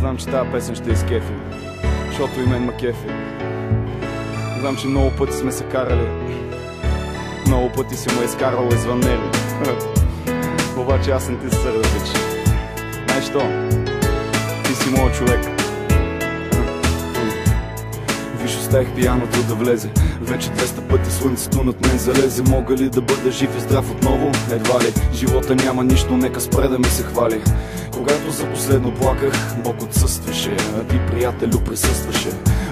Знам, че тази песен ще изкефи, защото и мен ма кефи. Знам, че много пъти сме се карали, много пъти си му е изкарвал извън нерви. Обаче аз не ти се сърда, пич. Знаеш що? Ти си моят човек. Виж, оставих пияното да влезе. Вече 200 пъти слънцето над мен залезе. Мога ли да бъда жив и здрав отново? Едва ли. Живота няма нищо, нека спре да ми се хвали. Когато за последно плаках, Бог отсъстваше, а ти, приятелю, присъстваше.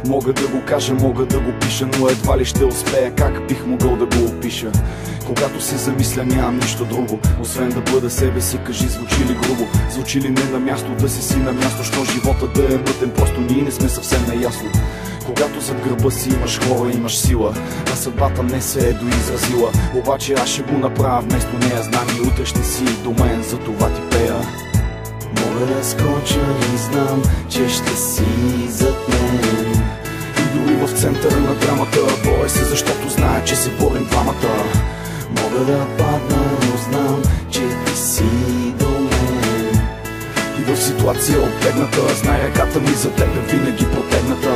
Мога да го кажа, мога да го пиша, но едва ли ще успея, как бих могъл да го опиша. Когато се замисля, нямам нищо друго, освен да бъда себе си. Кажи, звучи ли грубо? Звучи ли не на място да си на място? Що живота да е мътен, просто ние не сме съвсем наясно. Когато зад гърба си имаш хора, имаш сила, а съдбата не се е доизразила. Обаче аз ще го направя вместо нея. Знам и утре ще си до мен, за това ти пея. Мога да скоча и знам, че ще си зад мен. И дори в центъра на драмата боя се, защото знае, че се борим двамата. Мога да падна, но знам, че ти си до мен. И в ситуация оттегната, знае ръката ми за тебе винаги протегната.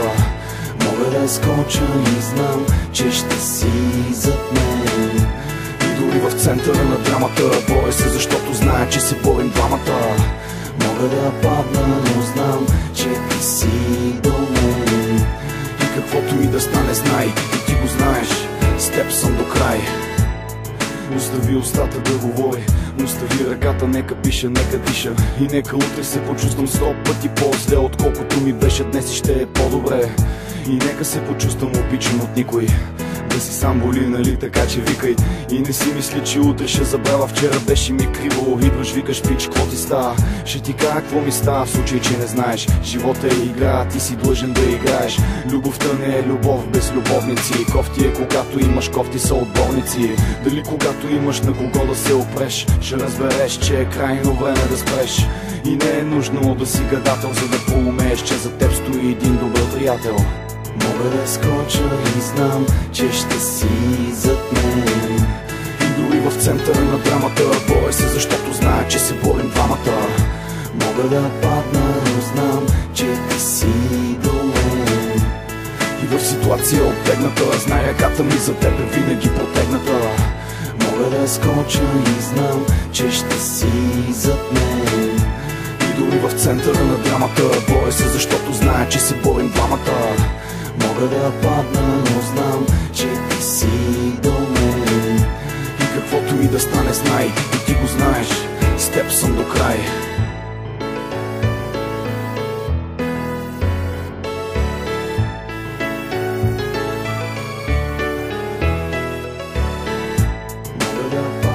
Мога да скоча и знам, че ще си зад мен. И дори в центъра на драмата боя се, защото знае, че се борим двамата. Мога да падна, но знам, че ти си до мен. И каквото и да стане, знай, и ти го знаеш, с теб съм до край. Остави устата да говори, остави ръката, нека пише, нека диша. И нека утре се почувствам 100 пъти по-зле, отколкото ми беше днес, и ще е по-добре. И нека се почувствам обичан от никой. Да си сам боли, нали, така че викай. И не си мисли, че утре ще забравя. Вчера беше ми криво, идваш, викаш, пич, какво ти става? Ще ти кажа какво ми става, в случай, че не знаеш. Живота е игра, ти си длъжен да играеш. Любовта не е любов без любовници. Кофти е когато имаш, кофти са отборници. Дали когато имаш на кого да се опреш, ще разбереш, че е крайно време да спреш. И не е нужно да си гадател, за да поумееш, че за теб стои един добър приятел. Мога да скоча и знам, че ще си зад мен. И дори в центъра на драмата боя се, защото знае, че се борим двамата. Мога да падна, но знам, че ти си до мен. И в ситуация оттегната, знае ръката ми за тебе винаги протегната. Мога да скоча и знам, че ще си зад мен. И дори в центъра на драмата боя се, защото знае, че се борим двамата. Мога да падна, но знам, че ти си до мен. И каквото и да стане, знай, и ти го знаеш, с теб съм до край. Мога да